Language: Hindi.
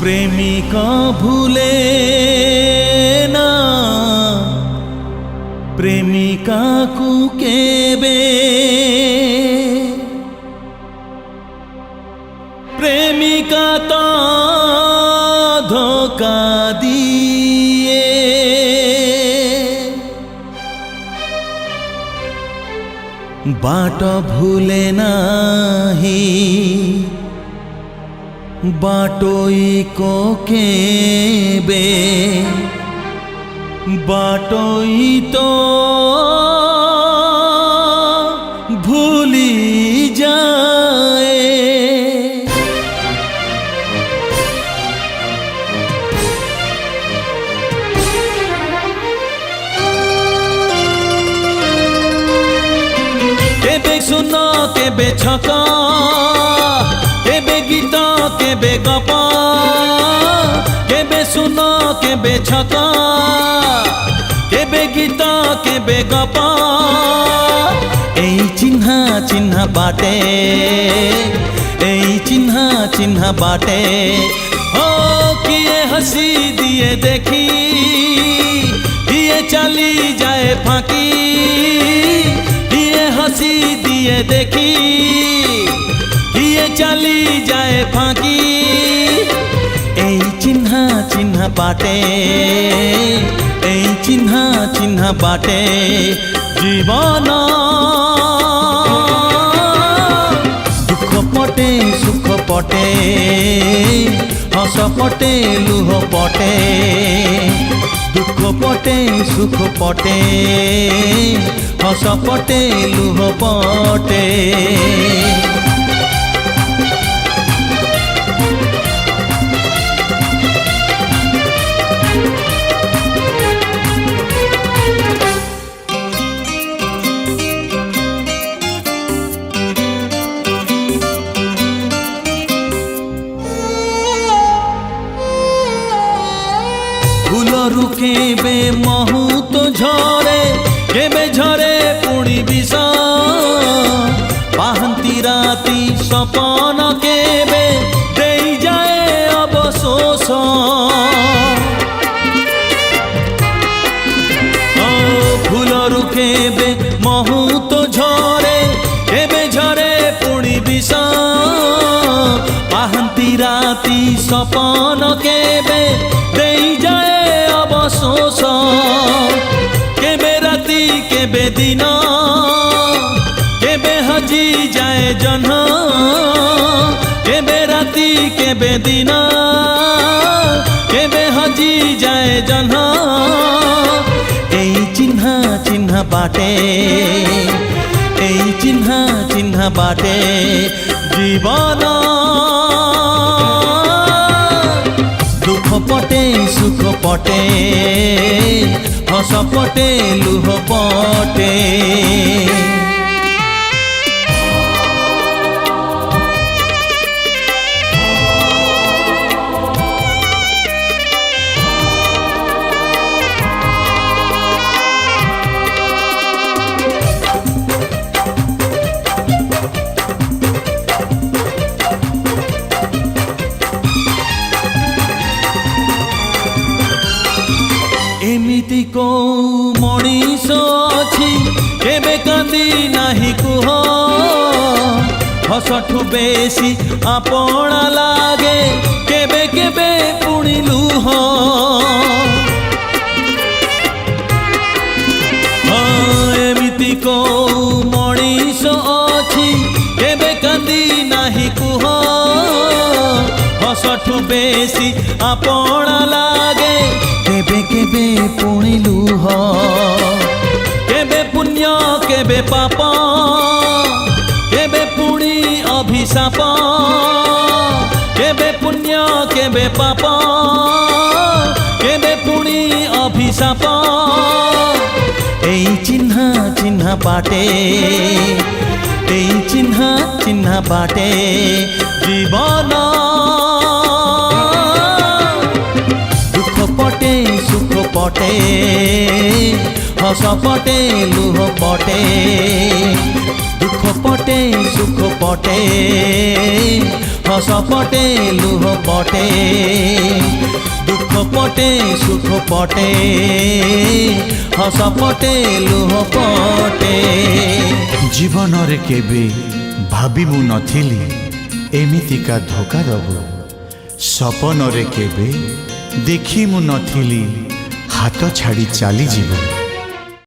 प्रेमिक भूले ना प्रेमिका को केबे प्रेमिका तो धोखा दिए बाट भूले नाही बाटोई को केबे बाटोई तो भूली जाए केबे सुनो केबे छका केबे गीत केबे गप केबे सुनो केबे छका केबे गीत केबे गप एई चिन्हा चिन्हा बाटे एई चिन्हा चिन्हा बाटे हो किए हंसी दिए देखी किए चली जाए फाकी किए हंसी दिए देखी किए चली जाए फाकी एई चिन्हा चिन्हा बाटे एई चिन्हा चिन्हा बाटे जीवन दुख पटे सुख पटे हस पटे लुह पटे दुख पटे सुख पटे हस पटे लुह पटे फूलरू केबे महू तो झरे केबे झरे पुणी विष पाहंती राती सपन केबे देई जाए अवशोष फूलरू केबे महू तो झरे केबे झरे पुणी विष पाहंती राती सपन केबे देई जाए अवशोष केबे राती केबे दिन केबे हजी जाए जन्ह केबे राती केबे दिन केबे हजी जाए जन्ह एई चिन्हा चिन्हा बाटे एई चिन्हा चिन्हा बाटे जीवन दुख पटे सुख पटे हस पटे लुह पटे एमिति को मनीष अच्छी केबे कांदी नाही कुह हसठू बेसी आपणा लागे केबे केबे पुणी लुह एमिति को मनीष अच्छी केबे कांदी नाही कुह हसठू बेसी आपणा लागे केबे केबे पुणी लुह केबे पुण्य केबे पाप केबे पुणी अभिशाप केबे पुण्य केबे पाप केबे पुणी अभिशाप एई चिन्हा चिन्हा बाटे एई चिन्हा चिन्हा बाटे जीवन पटे सुख पटे हस पटे लुह पटे दुख পটে সুখ পটে হস পটে লুহ পটে দুঃখ পটে সুখ পটে হস পটে লুহ পটে জীবନରେ কেবে ভাবি মু নথিলি এমিতিকা ধোকা দব সপନରେ কেবে দেখি মু নথিলি হাত ছাড়ি চালি যাব।